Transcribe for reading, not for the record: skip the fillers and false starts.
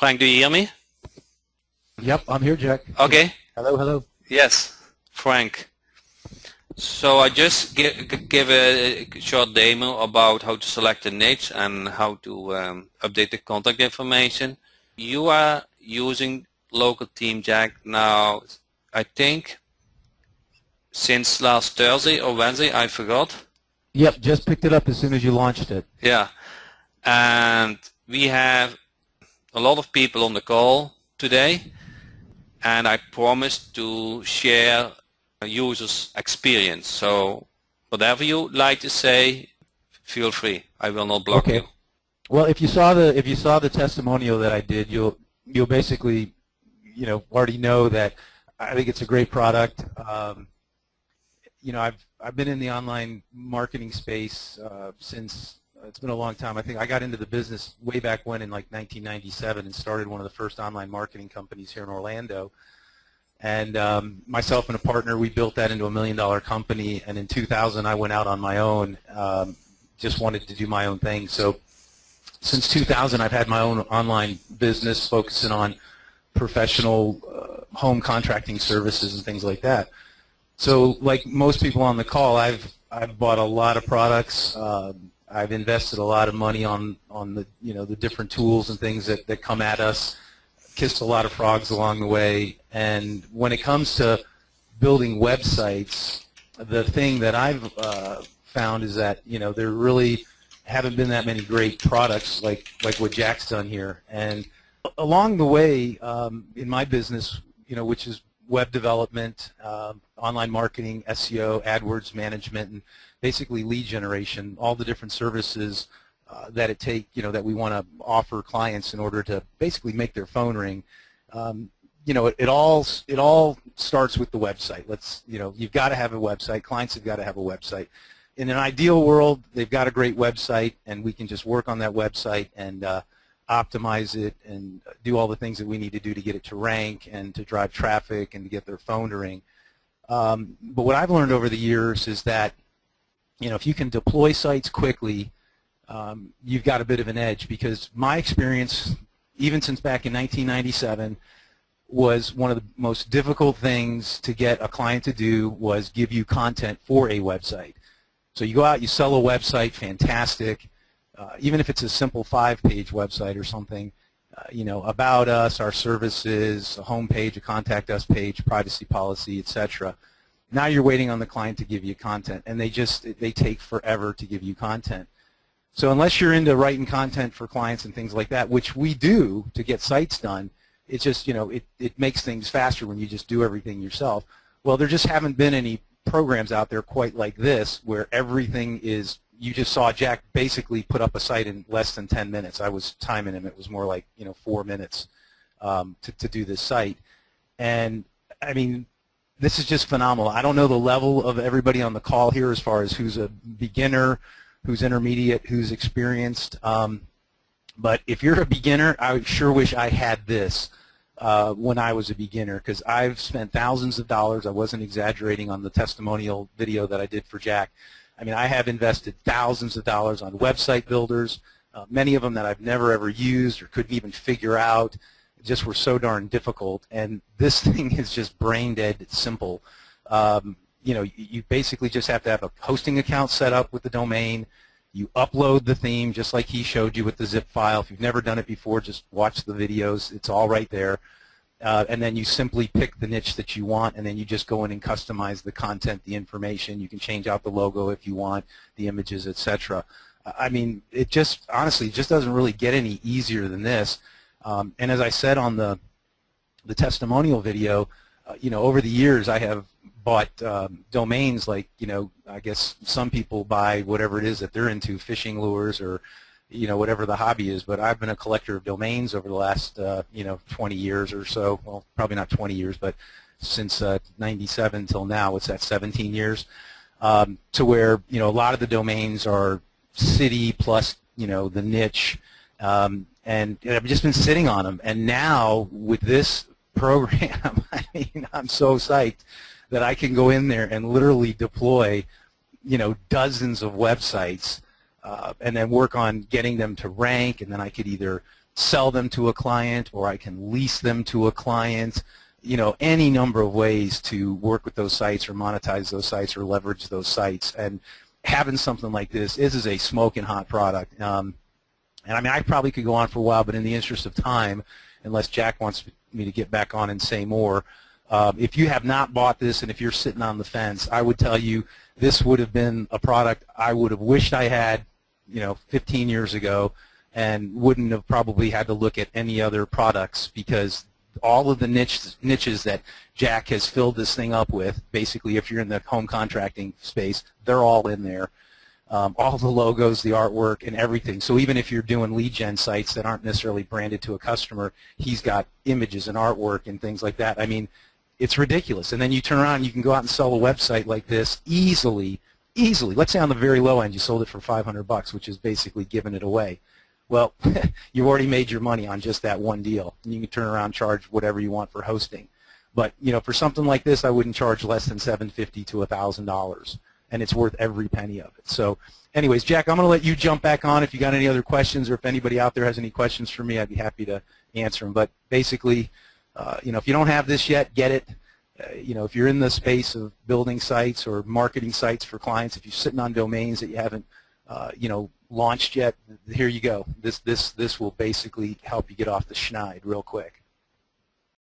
Frank, do you hear me? Yep, I'm here, Jack. Okay. Hello, hello. Yes, Frank. So I just give a short demo about how to select a niche and how to update the contact information. You are using Local Team Jack now, I think, since last Thursday or Wednesday, I forgot. Yep, just picked it up as soon as you launched it. Yeah, and we have a lot of people on the call today, and I promised to share a user's experience. So whatever you like to say, feel free. I will not block you. Well, if you saw the testimonial that I did, you'll basically already know that I think it's a great product. I've been in the online marketing space since it's been a long time. I think I got into the business way back when in like 1997 and started one of the first online marketing companies here in Orlando. And myself and a partner, we built that into $1 million company. And in 2000, I went out on my own, just wanted to do my own thing. So since 2000, I've had my own online business focusing on professional home contracting services and things like that. So like most people on the call, I've bought a lot of products. I've invested a lot of money on the the different tools and things that come at us. Kissed a lot of frogs along the way. And when it comes to building websites, the thing that I've found is that there really haven't been that many great products like what Jack's done here. And along the way in my business, which is web development, online marketing, SEO, AdWords management, and basically lead generation, all the different services that that we want to offer clients in order to basically make their phone ring. It all starts with the website. You've got to have a website. Clients have got to have a website. In an ideal world, they've got a great website, and we can just work on that website and optimize it and do all the things that we need to do to get it to rank and to drive traffic and to get their phone to ring. But what I've learned over the years is that if you can deploy sites quickly, you've got a bit of an edge, because my experience, even since back in 1997, was one of the most difficult things to get a client to do was give you content for a website. So you go out, you sell a website, fantastic. Even if it's a simple 5-page website or something, about us, our services, a home page, a contact us page, privacy policy, etc. Now you're waiting on the client to give you content, and they take forever to give you content. So unless you're into writing content for clients and things like that, which we do to get sites done, it's just, it makes things faster when you just do everything yourself. Well, there just haven't been any programs out there quite like this where everything is, you just saw Jack basically put up a site in less than 10 minutes. I was timing him. It was more like 4 minutes to do this site. And I mean, this is just phenomenal. I don't know the level of everybody on the call here as far as who's a beginner, who's intermediate, who's experienced. But if you're a beginner, I sure wish I had this when I was a beginner, because I've spent thousands of dollars. I wasn't exaggerating on the testimonial video that I did for Jack. I mean, I have invested thousands of dollars on website builders, many of them that I've never ever used or couldn't even figure out. Just were so darn difficult. And this thing is just brain dead simple. You basically just have to have a hosting account set up with the domain. You upload the theme just like he showed you with the zip file. If you've never done it before, just watch the videos. It's all right there. And then you simply pick the niche that you want, and then you just go in and customize the content, the information. You can change out the logo if you want, the images, etc. I mean, it just, honestly, it just doesn't really get any easier than this. And as I said on the testimonial video, over the years I have bought domains like, I guess some people buy whatever it is that they're into, fishing lures or, whatever the hobby is. But I've been a collector of domains over the last, 20 years or so. Well, probably not 20 years, but since 97 till now, it's at 17 years, to where, a lot of the domains are city plus, the niche. And I've just been sitting on them. And now with this program, I mean, I'm so psyched that I can go in there and literally deploy, dozens of websites and then work on getting them to rank, and then I could either sell them to a client, or I can lease them to a client. You know, any number of ways to work with those sites or monetize those sites or leverage those sites. And having something like this is a smoking hot product. And I mean, I probably could go on for a while, but in the interest of time, unless Jack wants me to get back on and say more, if you have not bought this and if you're sitting on the fence, I would tell you this would have been a product I would have wished I had, you know, 15 years ago, and wouldn't have probably had to look at any other products, because all of the niches that Jack has filled this thing up with, basically if you're in the home contracting space, they're all in there. All the logos, the artwork, and everything. So even if you're doing lead gen sites that aren't necessarily branded to a customer, he's got images and artwork and things like that. I mean, it's ridiculous. And then you turn around and you can go out and sell a website like this easily. Let's say on the very low end you sold it for $500, which is basically giving it away. Well, you've already made your money on just that one deal. And you can turn around and charge whatever you want for hosting. But, you know, for something like this, I wouldn't charge less than $750 to $1,000. And it's worth every penny of it. So anyways, Jack, I'm going to let you jump back on if you got any other questions, or if anybody out there has any questions for me, I'd be happy to answer them. But basically, you know, if you don't have this yet, get it. You know, if you're in the space of building sites or marketing sites for clients, if you're sitting on domains that you haven't, you know, launched yet, here you go. This will basically help you get off the schneid real quick.